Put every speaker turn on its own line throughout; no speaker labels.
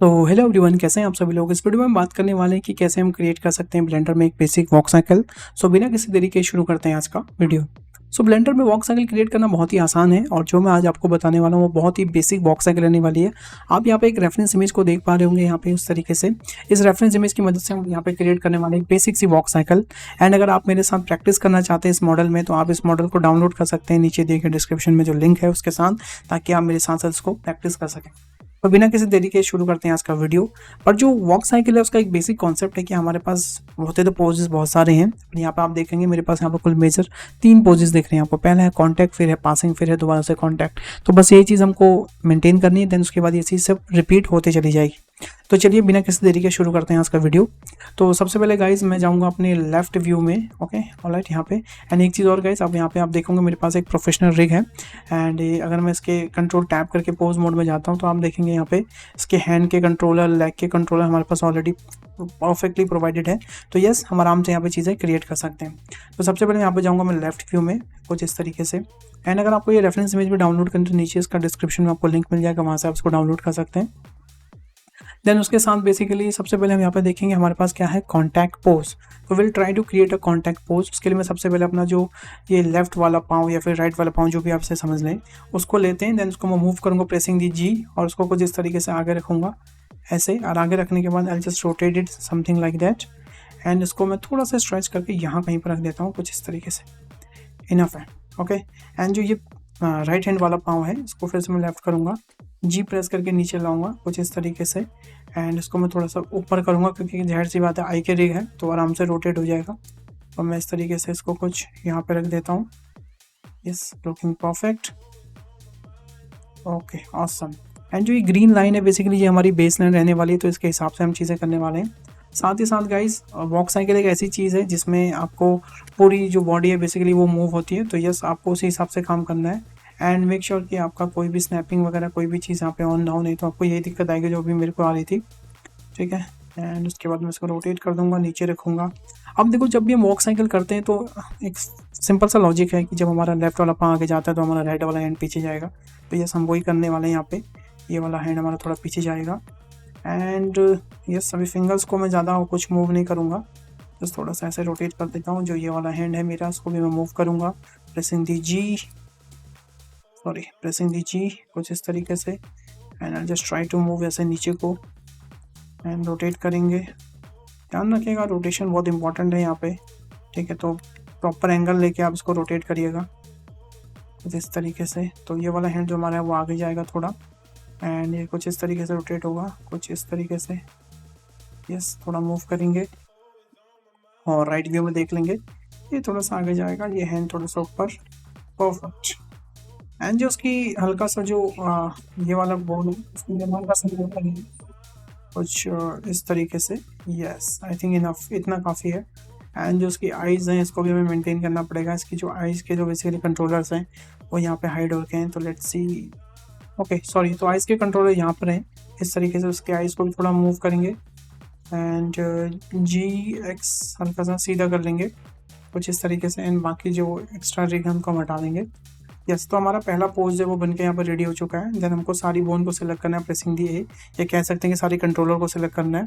तो hello everyone, कैसे हैं आप सभी लोग। इस वीडियो में हम बात करने वाले हैं कि कैसे हम क्रिएट कर सकते हैं ब्लेंडर में एक बेसिक वॉक साइकिल। सो बिना किसी देरी के शुरू करते हैं आज का वीडियो। सो ब्लेंडर में वॉक साइकिल क्रिएट करना बहुत ही आसान है और जो मैं आज आपको बताने वाला हूँ वो बहुत ही बेसिक वॉक साइकिल रहने वाली है। आप यहाँ पे एक रेफरेंस इमेज को देख पा रहे होंगे यहाँ पे उस तरीके से। इस रेफरेंस इमेज की मदद से हम यहाँ पे क्रिएट करने वाले एक बेसिक सी वॉक साइकिल। एंड अगर आप मेरे साथ प्रैक्टिस करना चाहते हैं इस मॉडल में तो आप इस मॉडल को डाउनलोड कर सकते हैं नीचे दिए गए डिस्क्रिप्शन में जो लिंक है उसके साथ, ताकि आप मेरे साथ साथ इसको प्रैक्टिस कर सकें। तो बिना किसी देरी के शुरू करते हैं आज का वीडियो। पर जो वॉक साइकिल है उसका एक बेसिक कॉन्सेप्ट है कि हमारे पास होते तो पोजेस बहुत सारे हैं। यहाँ पे आप देखेंगे मेरे पास यहाँ पर कुल मेजर 3 पोजेस दिख रहे हैं आपको। पहला है कॉन्टैक्ट, फिर है पासिंग, फिर है दोबारा से कॉन्टैक्ट। तो बस यही चीज़ हमको मेंटेन करनी है, देन उसके बाद ये चीज़ सब रिपीट होते चली जाएगी। तो चलिए बिना किसी देरी के शुरू करते हैं आज का वीडियो। तो सबसे पहले गाइज मैं जाऊँगा अपने लेफ्ट व्यू में। ओके ऑलराइट, यहाँ पे। एंड एक चीज़ और गाइज, आप यहाँ पे आप देखोगे मेरे पास एक प्रोफेशनल रिग है। एंड अगर मैं इसके कंट्रोल टैप करके पोज मोड में जाता हूँ तो आप देखेंगे यहाँ पे इसके हैंड के कंट्रोलर, लेग के कंट्रोलर हमारे पास ऑलरेडी परफेक्टली प्रोवाइडेड है। तो यस, हम आराम से यहाँ पे चीज़ें क्रिएट कर सकते हैं। तो सबसे पहले यहाँ पे जाऊँगा मैं लेफ्ट व्यू में कुछ इस तरीके से। एंड अगर आपको ये रेफरेंस इमेज भी डाउनलोड करनी तो नीचे इसका डिस्क्रिप्शन में आपको लिंक मिल जाएगा, वहाँ से आप इसको डाउनलोड कर सकते हैं। देन उसके साथ बेसिकली सबसे पहले हम यहाँ पे देखेंगे हमारे पास क्या है, कॉन्टैक्ट पोज। तो will try to create a contact pose. उसके लिए मैं सबसे पहले अपना जो ये लेफ्ट वाला पाँव या फिर राइट वाला पाँव जो भी आपसे समझ लें उसको लेते हैं। देन उसको मैं मूव करूँगा प्रेसिंग दी जी, और उसको कुछ इस तरीके से आगे रखूँगा ऐसे। और आगे रखने के बाद I just rotate it something like that. And इसको मैं थोड़ा सा स्ट्रेच करके यहाँ कहीं पर रख देता हूँ कुछ इस तरीके से। इनफ है। ओके। एंड जो ये राइट हैंड वाला पाँव है इसको फिर से मैं लेफ्ट करूँगा, जी प्रेस करके नीचे लाऊंगा कुछ इस तरीके से। एंड इसको मैं थोड़ा सा ऊपर करूँगा क्योंकि जाहिर सी बात है आई के रिग है तो आराम से रोटेट हो जाएगा। तो मैं इस तरीके से इसको कुछ यहाँ पे रख देता हूँ। Yes, looking perfect. Okay awesome. And जो ये ग्रीन लाइन है बेसिकली ये हमारी बेस लाइन रहने वाली है, तो इसके हिसाब से हम चीज़ें करने वाले हैं। साथ ही साथ गाइस वॉक साइकिल एक ऐसी चीज़ है जिसमें आपको पूरी जो बॉडी है बेसिकली वो मूव होती है। तो यस, आपको उसी हिसाब से काम करना है। एंड मेक श्योर कि आपका कोई भी स्नैपिंग वगैरह कोई भी चीज़ यहाँ पे ऑन ना हो, नहीं तो आपको यही दिक्कत आएगी जो भी मेरे को आ रही थी। ठीक है। एंड उसके बाद मैं इसको रोटेट कर दूंगा, नीचे रखूँगा। अब देखो, जब भी हम वॉक साइकिल करते हैं तो एक सिंपल सा लॉजिक है कि जब हमारा लेफ्ट वाला पाँव आगे जाता है तो हमारा राइट वाला हैंड पीछे जाएगा। तो यस, हम वही करने वाले हैं यहाँ पे। ये वाला हैंड हमारा थोड़ा पीछे जाएगा। एंड यस, अभी फिंगर्स को मैं ज़्यादा कुछ मूव नहीं करूँगा, बस थोड़ा सा ऐसे रोटेट कर देता हूँ। जो ये वाला हैंड है मेरा उसको भी मैं मूव करूँगा, प्रेसिंग दी जी कुछ इस तरीके से। And I just try to move ऐसे नीचे को एंड रोटेट करेंगे। ध्यान रखिएगा रोटेशन बहुत इंपॉर्टेंट है यहाँ पे। ठीक है, तो प्रॉपर एंगल लेके आप इसको रोटेट करिएगा कुछ इस तरीके से। तो ये वाला हैंड जो हमारा है वो आगे जाएगा थोड़ा, एंड ये कुछ इस तरीके से रोटेट होगा कुछ इस तरीके से। यस, थोड़ा मूव करेंगे और राइट व्यू में देख लेंगे ये थोड़ा सा आगे जाएगा, ये हैंड थोड़ा सा ऊपर। परफेक्ट। एंड जो उसकी हल्का सा जो ये वाला बोल हल्का सा कुछ इस तरीके से। यस, आई थिंक इनफ, इतना काफ़ी है। एंड जो उसकी आइज़ हैं इसको भी हमें मेंटेन करना पड़ेगा। इसकी जो आइज़ के जो बेसिकली कंट्रोलर्स हैं वो यहाँ पे हाइड हो गए हैं। तो लेट्स सी, ओके सॉरी, तो आइज़ के कंट्रोलर यहाँ पर हैं इस तरीके से। उसके आइज़ को भी थोड़ा मूव करेंगे एंड जी एक्स हल्का सा सीधा कर लेंगे कुछ इस तरीके से। एंड बाकी जो एक्स्ट्रा रिग है उनको हम हटा देंगे। यस, तो हमारा पहला पोज है वो बनके यहाँ पर रेडी हो चुका है। देन हमको सारी बोन को सिलेक्ट करना है प्रेसिंग दी ए, या कह सकते हैं कि सारी कंट्रोलर को सिलेक्ट करना है।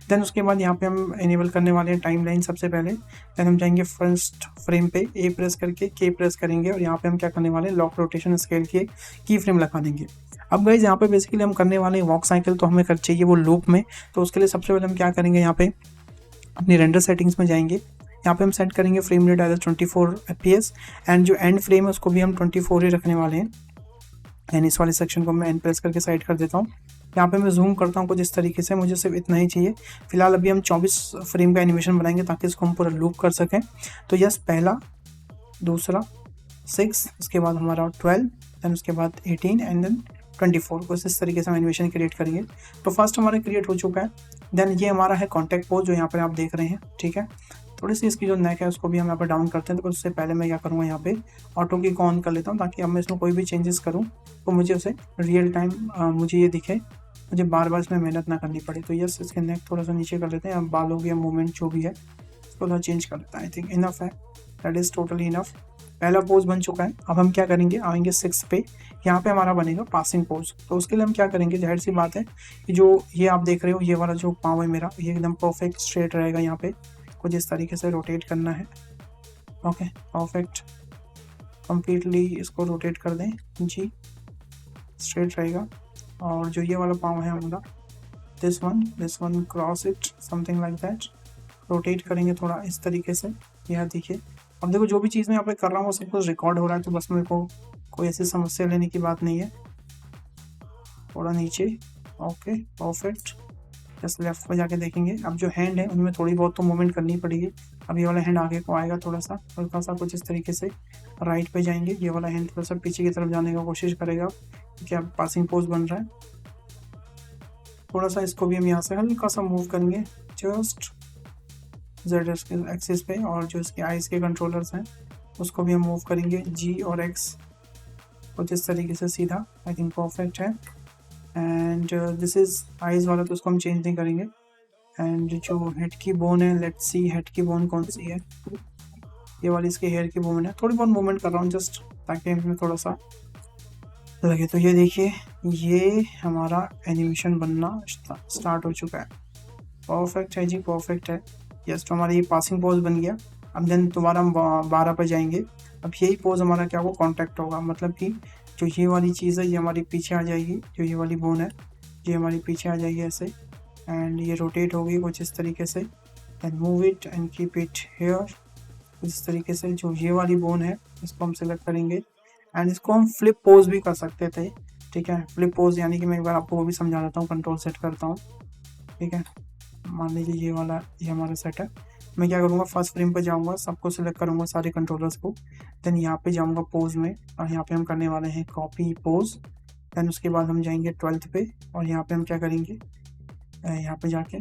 देन उसके बाद यहाँ पे हम इनेबल करने वाले हैं टाइम लाइन सबसे पहले। देन हम जाएंगे फर्स्ट फ्रेम पे, ए प्रेस करके के प्रेस करेंगे और यहाँ पे हम क्या करने वाले हैं, लॉक रोटेशन स्केल के की फ्रेम लगा देंगे। अब गाइज यहाँ पे बेसिकली हम करने वाले हैं वॉक साइकिल, तो हमें कर चाहिए वो लूप में। तो उसके लिए सबसे पहले हम क्या करेंगे, यहाँ पे अपनी रेंडर सेटिंग्स में जाएंगे। यहाँ पे हम सेट करेंगे frame rate as 24 FPS। And जो एंड फ्रेम है उसको भी हम 24 ही रखने वाले हैं। एंड इस वाले सेक्शन को मैं एंड प्रेस करके साइड कर देता हूँ। यहाँ पे मैं जूम करता हूँ कुछ इस तरीके से, मुझे सिर्फ इतना ही चाहिए। फिलहाल अभी हम 24 फ्रेम का एनिमेशन बनाएंगे ताकि इसको हम पूरा लूप कर सकें। तो यस, पहला, दूसरा 6, उसके बाद हमारा 12, देन उसके बाद 18 एंड देन 24 को इस तरीके से हम एनिमेशन क्रिएट करेंगे। तो फर्स्ट हमारा क्रिएट हो चुका है। देन ये हमारा है कॉन्टैक्ट पोज जो यहाँ पर आप देख रहे हैं। ठीक है, थोड़ी सी इसकी जो नेक है उसको भी हम यहाँ पर डाउन करते हैं। तो उससे पहले मैं क्या करूँगा, यहाँ पे ऑटो की को ऑन कर लेता हूँ ताकि अब मैं इसमें कोई भी चेंजेस करूँ तो मुझे उसे रियल टाइम मुझे ये दिखे, मुझे बार बार इसमें मेहनत ना करनी पड़े। तो यस, इसके नेक थोड़ा सा नीचे कर लेते हैं। अब बालों की मूवमेंट जो भी है उसको थोड़ा चेंज कर लेते हैं। आई थिंक इनफ है। That is totally enough. पहला पोज बन चुका है। अब हम क्या करेंगे, आएंगे 6 पे, यहाँ पे हमारा बनेगा पासिंग पोज। तो उसके लिए हम क्या करेंगे, जाहिर सी बात है कि जो ये आप देख रहे हो, ये वाला जो पाँव है मेरा, ये एकदम परफेक्ट स्ट्रेट रहेगा। यहाँ पे कुछ इस तरीके से रोटेट करना है। ओके, परफेक्ट, कंप्लीटली इसको रोटेट कर दें जी, स्ट्रेट रहेगा। और जो ये वाला पाँव है हमारा, this one cross it, something like that, rotate करेंगे थोड़ा इस तरीके से। यह देखिए, अब देखो जो भी चीज़ मैं यहाँ पे कर रहा हूँ वो सब कुछ रिकॉर्ड हो रहा है, तो बस मेरे को कोई ऐसी समस्या लेने की बात नहीं है। थोड़ा नीचे, ओके परफेक्ट। जस्ट लेफ्ट पे जाके देखेंगे। अब जो हैंड है उनमें थोड़ी बहुत तो मूवमेंट करनी पड़ेगी। अब ये वाला हैंड आगे को आएगा थोड़ा सा, हल्का सा कुछ इस तरीके से। राइट पे जाएंगे, ये वाला हैंड थोड़ा सा पीछे की तरफ जाने का कोशिश करेगा, क्योंकि अब पासिंग पोज बन रहा है। थोड़ा सा इसको भी हम यहाँ से हल्का सा मूव करेंगे, जस्ट जेड एक्सिस पे। और जो इसके आइज़ के कंट्रोलर्स हैं उसको भी हम मूव करेंगे, जी और एक्स, कुछ इस तरीके से सीधा। आई थिंक परफेक्ट है। एंड दिस इज़ आइज़ वाला, तो उसको हम चेंज नहीं करेंगे। एंड जो हेड की बोन है, लेट्स सी हेड की बोन कौन सी है। ये वाली इसके हेयर की बोन है। थोड़ी बहुत मूवमेंट कर रहा हूँ जस्ट, ताकि हमें थोड़ा सा लगे। तो ये देखिए, ये हमारा एनिमेशन बनना स्टार्ट हो चुका है। परफेक्ट है जी, परफेक्ट है। यस, तो हमारा ये पासिंग पोज बन गया। अब देन दोबारा हम 12 पर जाएंगे। अब यही पोज हमारा क्या होगा, कॉन्टैक्ट होगा। मतलब कि जो ये वाली चीज़ है ये हमारी पीछे आ जाएगी, जो ये वाली बोन है ये हमारी पीछे आ जाएगी ऐसे। एंड ये रोटेट होगी कुछ इस तरीके से। And move it and keep it here, कुछ इस तरीके से। जो ये वाली बोन है इसको हम सिलेक्ट करेंगे। एंड इसको हम फ्लिप पोज भी कर सकते थे, ठीक है। फ्लिप पोज यानी कि मैं एक बार आपको वो भी समझा देता हूँ। कंट्रोल सेट करता हूँ, ठीक है। मान लीजिए ये वाला, ये हमारा सेट है। मैं क्या करूँगा, फर्स्ट फ्रेम पर जाऊँगा, सबको सिलेक्ट करूँगा, सारे कंट्रोलर्स को। देन यहाँ पे जाऊँगा पोज में, और यहाँ पे हम करने वाले हैं कॉपी पोज। देन उसके बाद हम जाएंगे 12th पे, और यहाँ पे हम क्या करेंगे, यहाँ पे जाके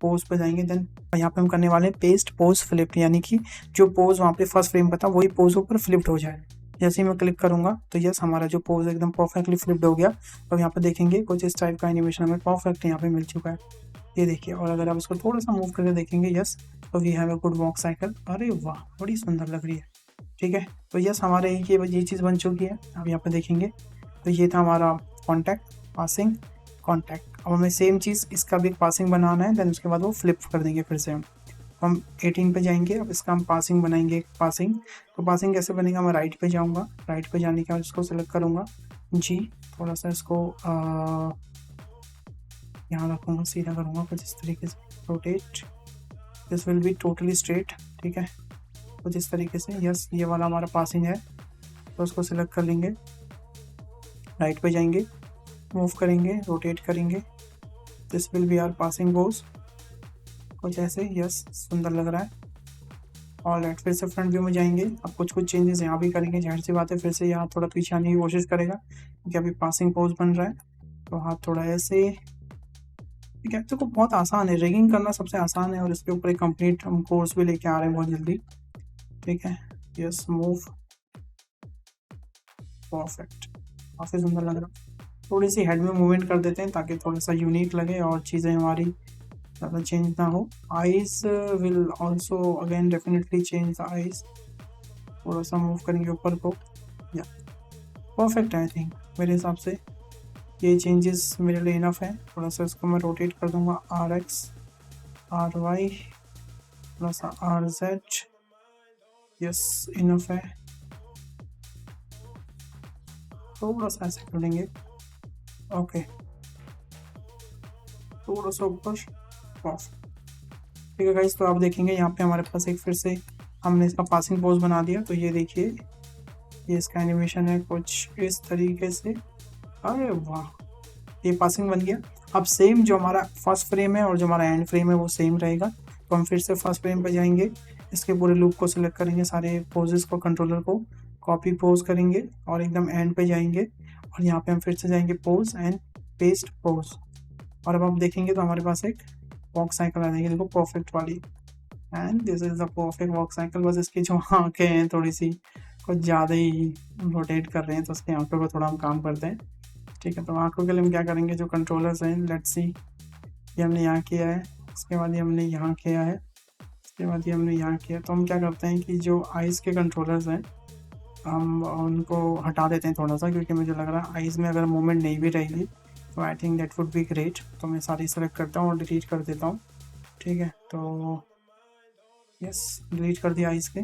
पोज पे जाएंगे। देन यहाँ पे हम करने वाले हैं पेस्ट पोज फ्लिप, यानी कि जो पोज वहाँ पे फर्स्ट फ्रेम पर था वही पोज ऊपर फ्लिप्ड हो जाए। जैसे ही मैं क्लिक करूँगा तो यस, हमारा जो पोज एकदम परफेक्टली फ्लिप्ड हो गया। तो यहाँ पे देखेंगे कुछ इस टाइप का एनिमेशन हमें परफेक्ट यहाँ पे मिल चुका है, ये देखिए। और अगर आप इसको थोड़ा सा मूव करके देखेंगे, यस, तो we have a good walk cycle. अरे वाह, बड़ी सुंदर लग रही है, ठीक है। तो यस, हमारे ये चीज़ बन चुकी है। अब यहाँ पे देखेंगे तो ये था हमारा कॉन्टैक्ट, पासिंग, कॉन्टैक्ट। अब हमें सेम चीज़ इसका भी पासिंग बनाना है। देन उसके बाद वो फ्लिप कर देंगे फिर से हम 18 पे जाएंगे। अब इसका हम पासिंग बनाएंगे, पासिंग। तो पासिंग कैसे बनेगा, मैं राइट पे जाऊँगा, राइट पे जाने के बाद इसको सेलेक्ट करूँगा जी, थोड़ा सा इसको यहाँ रखूँगा, सीधा करूँगा कुछ इस तरीके से, rotate, this will be totally straight, ठीक है, कुछ इस तरीके से। यस, ये वाला हमारा पासिंग है, तो उसको सिलेक्ट कर लेंगे, राइट पे जाएंगे, मूव करेंगे, रोटेट करेंगे, this will be our passing pose, कुछ ऐसे। यस, सुंदर लग रहा है। और राइट, फिर से फ्रंट व्यू में जाएंगे। अब कुछ चेंजेस यहाँ भी करेंगे, जाहिर सी बात है। फिर से यहाँ थोड़ा पीछे आने की कोशिश करेगा, क्योंकि अभी पासिंग पोज बन रहा है। तो हाथ थोड़ा ऐसे, ठीक है। तो बहुत आसान है, रिगिंग करना सबसे आसान है, और इसके ऊपर एक कंप्लीट हम कोर्स भी लेके आ रहे हैं बहुत जल्दी, ठीक है। यस, मूव, परफेक्ट, काफ़ी सुंदर लग रहा है। थोड़ी सी हेड में मूवमेंट कर देते हैं ताकि थोड़ा सा यूनिक लगे और चीज़ें हमारी ज़्यादा चेंज ना हो। Eyes will also again definitely change the eyes, थोड़ा सा मूव करेंगे ऊपर को, या परफेक्ट है। आई थिंक मेरे हिसाब से ये चेंजेस मेरे लिए इनफ है। थोड़ा सा इसको मैं रोटेट कर दूंगा, RX, RY, थोड़ा सा RZ, यस इनफ है। थोड़ा सा ऐसे कर लेंगे, ओके, थोड़ा सा ऊपर, ऑफ, ठीक है गाइस। तो आप देखेंगे यहाँ पे हमारे पास एक फिर से हमने इसका पासिंग पोज बना दिया। तो ये देखिए, ये इसका एनिमेशन है कुछ इस तरीके से। अरे वाह, ये पासिंग बन गया। अब सेम जो हमारा फर्स्ट फ्रेम है और जो हमारा एंड फ्रेम है वो सेम रहेगा। तो हम फिर से फर्स्ट फ्रेम पे जाएंगे, इसके पूरे लूप को सिलेक्ट करेंगे, सारे पोजेस को, कंट्रोलर को कॉपी पोज करेंगे, और एकदम एंड पे जाएंगे, और यहाँ पे हम फिर से जाएंगे पोज एंड पेस्ट पोज। और अब आप देखेंगे तो हमारे पास एक वॉक साइकिल आ जाएगी, देखो परफेक्ट वाली। And this is the perfect walk cycle. बस इसकी जो आँखें हैं थोड़ी सी कुछ ज़्यादा ही रोटेट कर रहे हैं, तो उसकी आँखों पर थोड़ा हम काम करते हैं, ठीक है। तो आँखों के लिए हम क्या करेंगे, जो कंट्रोलर्स हैं, लेट्स सी, ये हमने यहाँ किया है, उसके बाद ये हमने यहाँ किया है, उसके बाद ये हमने यहाँ किया। तो हम क्या करते हैं कि जो आइज़ के कंट्रोलर्स हैं हम उनको हटा देते हैं थोड़ा सा, क्योंकि मुझे लग रहा है आइज़ में अगर मूवमेंट नहीं भी रहेगी तो I think that would be great. तो मैं सारी सेलेक्ट करता हूँ और डिलीट कर देता हूँ। ठीक है, तो यस, डिलीट कर दिया आइज़ के।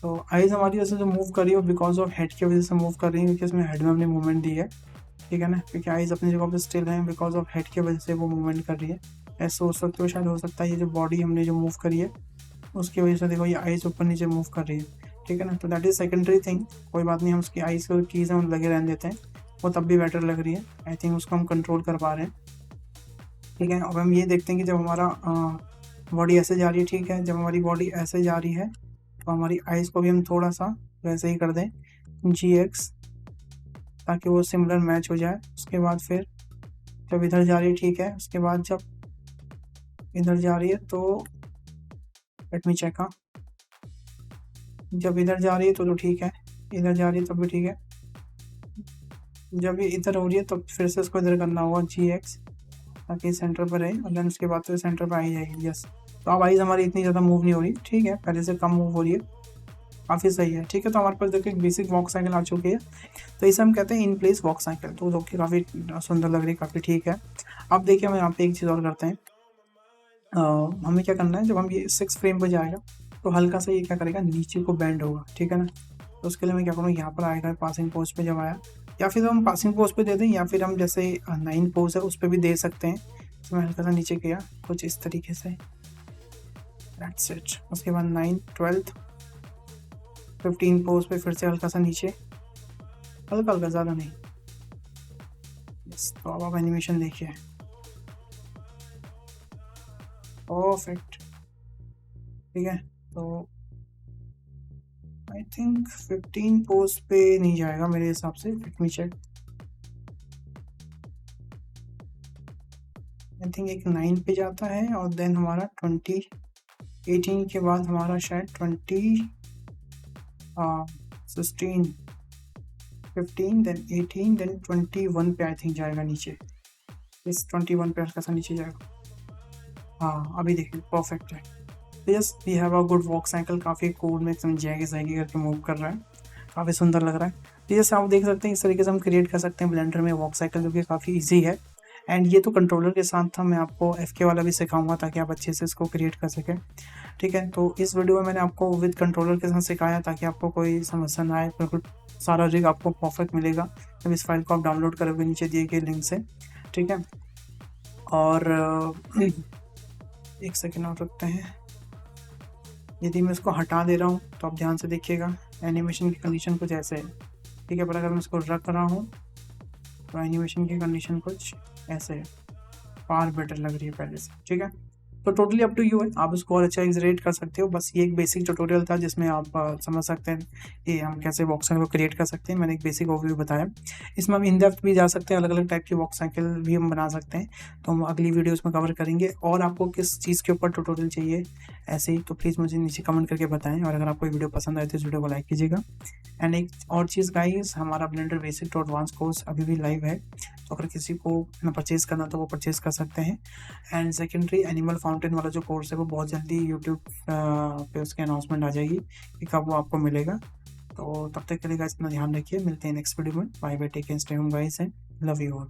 तो आइज़ हमारी वैसे जो मूव कर रही है बिकॉज ऑफ हेड की वजह से मूव कर रही है, क्योंकि इसमें हेड में हमने मूवमेंट दी है। ठीक है ना, क्योंकि आइज़ अपनी जगह पे स्टिल है, बिकॉज ऑफ हेड की वजह से वो मूवमेंट कर रही है। ऐसे हो सकते हो, शायद हो सकता है ये जो बॉडी हमने जो मूव करी है उसकी वजह से देखो ये आइज़ ऊपर नीचे मूव कर रही है। ठीक है ना, तो दैट इज़ सेकेंडरी थिंग, कोई बात नहीं, हम उसकी आइज़ को कीज़ हम लगे रहने देते हैं, वो तब भी बेटर लग रही है। आई थिंक उसको हम कंट्रोल कर पा रहे हैं। ठीक है, अब हम ये देखते हैं कि जब हमारा बॉडी ऐसे जा रही है, ठीक है, जब हमारी बॉडी ऐसे जा रही है तो हमारी आइज़ को भी हम थोड़ा सा वैसे ही कर दें GX, ताकि वो सिमिलर मैच हो जाए। उसके बाद फिर जब इधर जा रही है, ठीक है, उसके बाद जब इधर जा रही है तो लेट मी चेक। हाँ, जब इधर जा रही है तो ठीक है, इधर जा रही है तब भी ठीक है, जब ये इधर हो रही है तो फिर से इसको इधर करना होगा GX, ताकि सेंटर पर रहे, और देन उसके बाद तो सेंटर पर आ ही जाएगी। यस, तो अब आइज़ हमारी इतनी ज़्यादा मूव नहीं हो रही। ठीक है, पहले से कम मूव हो रही है, काफ़ी सही है। ठीक है, तो हमारे पास देखो एक बेसिक वॉक साइकिल आ चुकी है। तो इसे हम कहते हैं इन प्लेस वॉक साइकिल। तो जो कि काफ़ी सुंदर लग रही है, काफ़ी ठीक है। अब देखिए हम यहाँ पे एक चीज़ और करते हैं। हमें क्या करना है, जब हम ये 6 फ्रेम पर जाएगा तो हल्का सा ये क्या करेगा, नीचे को बैंड होगा। ठीक है ना, तो उसके लिए मैं क्या करूँ, यहाँ पर आएगा पासिंग पोज पे जब आया, या फिर हम पासिंग पोज पे दे दें, या फिर हम जैसे 9 पोज है उस पर भी दे सकते हैं। तो मैं हल्का सा नीचे किया कुछ इस तरीके से, दैट्स इट। उसके बाद 9, 12, 15 पोज पे फिर से हल्का सा नीचे, हल्का हल्का, ज़्यादा नहीं। यस, तो अब आप एनिमेशन देखिए, परफेक्ट। ठीक है, तो आई थिंक 15 पोस्ट पे नहीं जाएगा मेरे हिसाब से, let me check. I think एक 9 पे जाता है, और देन हमारा 20, 18 के बाद हमारा शायद 20, 16, 15, देन 18, देन 21 पे आई थिंक जाएगा नीचे। इस 21 पे हल्का सा नीचे जाएगा। हाँ, अभी देखिए परफेक्ट है। Yes, we have a good walk cycle, काफ़ी कूल में एकदम जैगी जैगी करके मूव कर रहा है, काफ़ी सुंदर लग रहा है। तो जैसे आप देख सकते हैं इस तरीके से हम क्रिएट कर सकते हैं ब्लेंडर में वॉक साइकिल, जो कि काफ़ी इजी है। एंड ये तो कंट्रोलर के साथ था, मैं आपको FK वाला भी सिखाऊंगा ताकि आप अच्छे से इसको क्रिएट कर सकें। ठीक है, तो इस वीडियो में मैंने आपको विद कंट्रोलर के साथ सिखाया ताकि आपको कोई समस्या ना आए, बिल्कुल सारा रिग आपको परफेक्ट मिलेगा जब इस फाइल को आप डाउनलोड करोगे नीचे दिए गए लिंक से। ठीक है, और एक सेकेंड और रखते हैं। यदि मैं इसको हटा दे रहा हूँ तो आप ध्यान से देखिएगा, एनिमेशन की कंडीशन कुछ ऐसे है। ठीक है, पर अगर मैं इसको रख रहा हूँ तो एनिमेशन की कंडीशन कुछ ऐसे है, फार बेटर लग रही है पहले से। ठीक है, तो टोटली अप टू यू है, आप उसको और अच्छा एक्सरेट कर सकते हो। बस ये एक बेसिक ट्यूटोरियल था जिसमें आप समझ सकते हैं कि हम कैसे वॉक साइकिल को क्रिएट कर सकते हैं। मैंने एक बेसिक ओवरव्यू बताया, इसमें हम इन डेप्थ भी जा सकते हैं, अलग अलग टाइप की वॉक साइकिल भी हम बना सकते हैं। तो हम अगली वीडियोस में कवर करेंगे। और आपको किस चीज़ के ऊपर ट्यूटोरियल चाहिए ऐसे ही, तो प्लीज़ मुझे नीचे कमेंट करके बताएं। और अगर आपको वीडियो पसंद आए तो इस वीडियो को लाइक कीजिएगा। एंड एक और चीज़ गाइस, हमारा Blender basic to advance course अभी भी लाइव है, तो अगर किसी को परचेज़ करना तो वो परचेज़ कर सकते हैं। एंड सेकेंडरी एनिमल फाउंटेन वाला जो कोर्स है वो बहुत जल्दी यूट्यूब पे उसकी अनाउंसमेंट आ जाएगी कि कब वो आपको मिलेगा। तो तब तक के लिए गाइस अपना ध्यान रखिए, मिलते हैं नेक्स्ट वीडियो में। Bye bye, take care, stay home guys, and love you all.